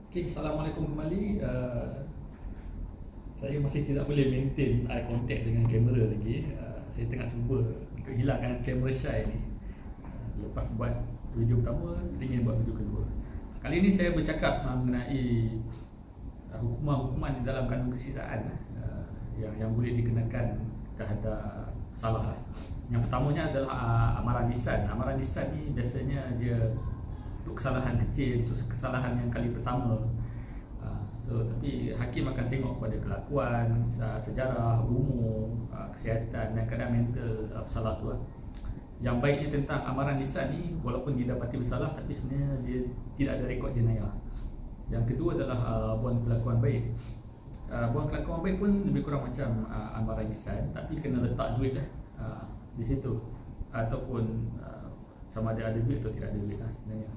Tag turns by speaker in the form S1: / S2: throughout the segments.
S1: Okay, Assalamualaikum kembali. Saya masih tidak boleh maintain eye contact dengan kamera lagi. Saya tengah cuba untuk hilangkan kamera shy ni. Lepas buat video pertama, teringin buat video kedua. Kali ini saya bercakap mengenai hukuman-hukuman di dalam kanun kesisaan yang boleh dikenakan terhadap salah lah. Yang pertamanya adalah amaran lisan. Amaran lisan ni biasanya dia untuk kesalahan kecil, untuk kesalahan yang kali pertama. Tapi hakim akan tengok pada kelakuan, sejarah, umur, kesihatan dan keadaan mental pesalah tu lah. Yang baiknya tentang amaran lisan ni, walaupun didapati bersalah tapi sebenarnya dia tidak ada rekod jenayah. Yang kedua adalah buan kelakuan baik. Buan kelakuan baik pun lebih kurang macam amaran lisan, tapi kena letak duit lah di situ, ataupun sama ada duit atau tidak ada duit lah sebenarnya.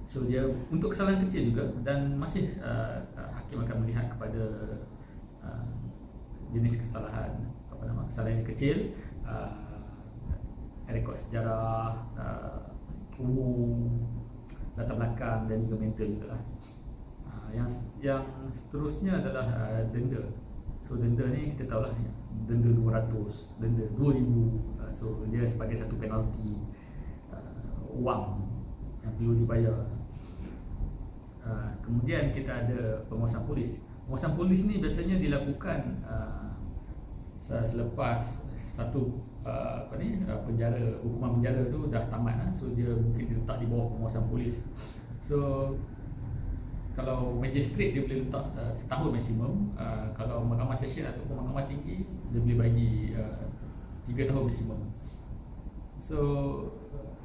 S1: So dia untuk kesalahan kecil juga, dan masih hakim akan melihat kepada jenis kesalahan, kesalahan yang kecil, rekod sejarah, umur, latar belakang dan juga mental juga lah. Yang seterusnya adalah denda. So denda ni kita tahulah, denda 200, denda 2000. So dia sebagai satu penalti wang yang perlu dibayar. Kemudian kita ada penguasaan polis. Penguasaan polis ni biasanya dilakukan selepas satu penjara, hukuman penjara tu dah tamat lah. So dia mungkin diletak di bawah penguasaan polis. So kalau magistrate dia boleh letak setahun maksimum. Kalau mahkamah session ataupun mahkamah tinggi dia boleh bagi 3 tahun maksimum. So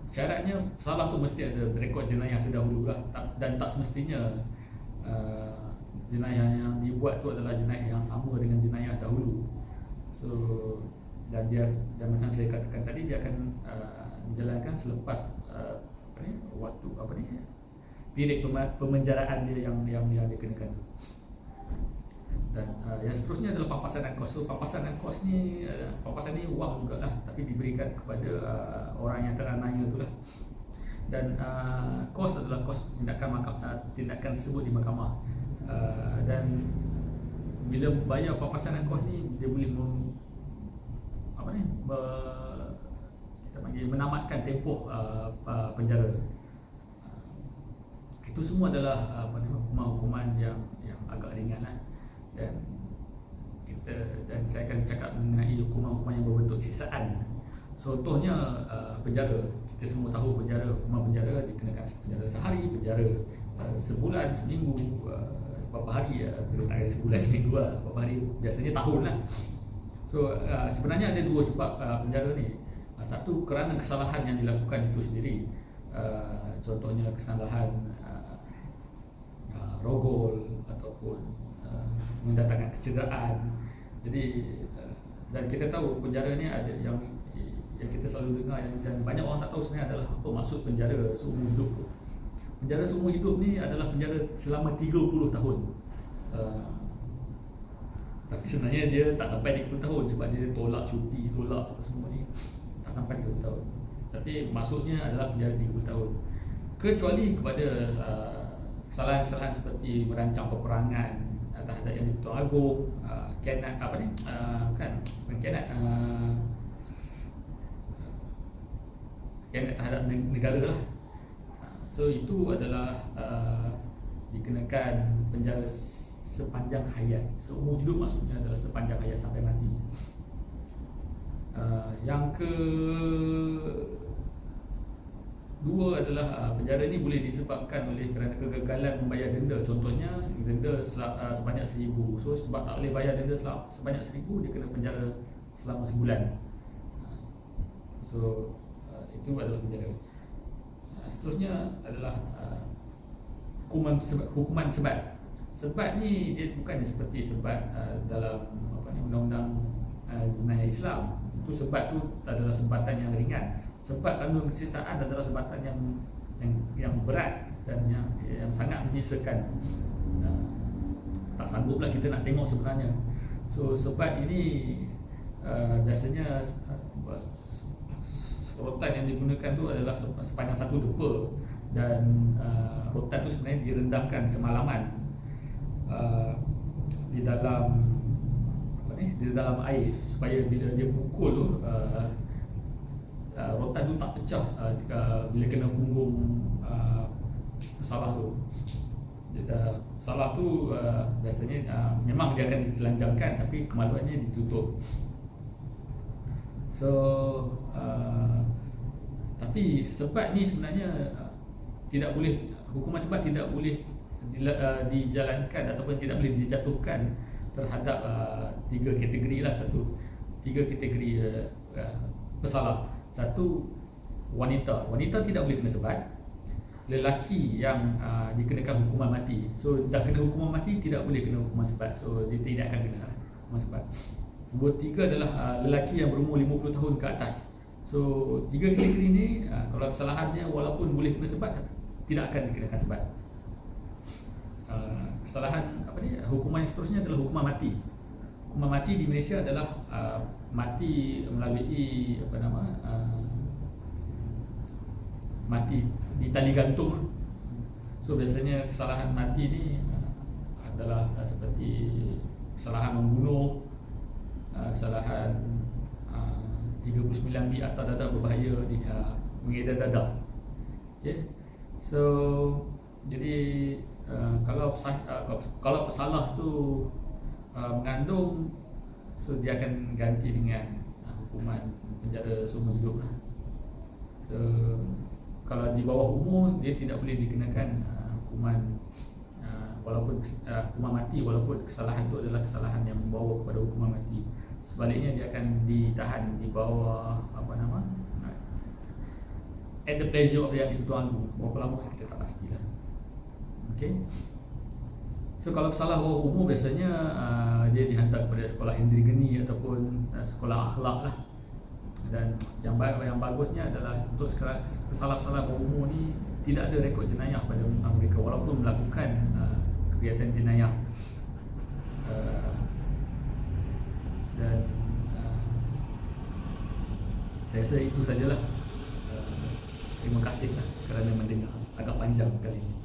S1: syaratnya salah tu mesti ada rekod jenayah terdahulu lah, dan tak semestinya jenayah yang dibuat tu adalah jenayah yang sama dengan jenayah dahulu. So dan macam saya katakan tadi, dia akan dijalankan selepas waktu period pemenjaraan dia yang dikenakan. Dan yang seterusnya adalah pampasan dan kos. So pampasan dan kos ni, pampasan ni wang jugalah, tapi diberikan kepada orang yang terananya tu lah. Dan kos adalah kos tindakan tersebut di mahkamah. Dan bila bayar pampasan dan kos ni, dia boleh kita panggil menamatkan tempoh penjara. Itu semua adalah hukuman-hukuman yang agak ringan lah. Dan saya akan cakap mengenai hukuman-hukuman yang berbentuk siksaan. Contohnya penjara. Kita semua tahu hukuman penjara dikenakan penjara sehari, penjara sebulan, seminggu, berapa hari, tak ada sebulan, seminggu lah, berapa hari, biasanya tahun lah. So sebenarnya ada dua sebab penjara ni. Satu, kerana kesalahan yang dilakukan itu sendiri. Contohnya kesalahan rogol ataupun mendatangkan kecederaan. Jadi dan kita tahu penjara ni ada yang kita selalu dengar, dan banyak orang tak tahu sebenarnya adalah apa maksud penjara seumur hidup. Penjara seumur hidup ni adalah penjara selama 30 tahun. Tapi sebenarnya dia tak sampai 30 tahun sebab dia tolak cuti, tolak apa semua ni, tak sampai 30 tahun. Tapi maksudnya adalah penjara 30 tahun. Kecuali kepada kesalahan-kesalahan seperti merancang peperangan terhadap yang di-Pertuan Agong, khianat khianat terhadap negara lah. So itu adalah dikenakan penjara sepanjang hayat. Seumur hidup maksudnya adalah sepanjang hayat sampai mati. Yang kedua adalah penjara ini boleh disebabkan oleh kerana kegagalan membayar denda. Contohnya denda sebanyak 1,000. So sebab tak boleh bayar denda sebanyak 1,000, dia kena penjara selama sebulan. So itu adalah penjara. Seterusnya adalah hukuman sebat. Sebat ni dia bukannya seperti sebat dalam undang-undang jenayah Islam. Itu sebat tu adalah sebatan yang ringan. Sebat kanun kesisaan adalah sebatan yang berat dan yang sangat menyisakan. Tak sangguplah kita nak tengok sebenarnya. So sebat ini biasanya sorotan yang digunakan tu adalah sepanjang satu depa. dan rotan tu sebenarnya direndamkan semalaman di dalam di dalam air supaya bila dia pukul tu rotan tu tak pecah bila kena punggung pesalah tu. Pesalah tu biasanya memang dia akan ditelanjangkan, tapi kemaluannya ditutup. So tapi sebat ni sebenarnya tidak boleh, hukuman sebat tidak boleh dijalankan ataupun tidak boleh dijatuhkan terhadap tiga kategori lah. Tiga kategori pesalah. Satu, wanita tidak boleh kena sebat. Lelaki yang dikenakan hukuman mati, so dah kena hukuman mati tidak boleh kena hukuman sebat, so dia tidak akan kena hukuman sebat. Nombor tiga adalah lelaki yang berumur 50 tahun ke atas. So tiga kategori ni kalau kesalahannya walaupun boleh kena sebat, tidak akan dikenakan sebat. Kesalahan hukuman yang seterusnya adalah hukuman mati. Hukuman mati di Malaysia adalah mati melalui mati di tali gantung. So biasanya kesalahan mati ni adalah seperti kesalahan membunuh, kesalahan 39B atau dadah berbahaya ni, mengedar dadah. Okay. So jadi kalau pesalah tu mengandung, so dia akan ganti dengan hukuman penjara seumur hidup lah. So kalau di bawah umur, dia tidak boleh dikenakan hukuman walaupun hukuman mati, walaupun kesalahan itu adalah kesalahan yang membawa kepada hukuman mati. Sebaliknya dia akan ditahan di bawah at the pleasure of Yang di-Pertuan Agong. Berapa lama kita tak pastilah. Okay. So kalau bersalah bawah umur, biasanya dia dihantar kepada sekolah Hendri Geni ataupun sekolah akhlak lah. Dan yang bagusnya adalah untuk pesalah-pesalah bawah umur ni tidak ada rekod jenayah pada mereka walaupun melakukan kegiatan jenayah. Dan saya rasa itu sajalah. Terima kasih kerana mendengar, agak panjang kali ini.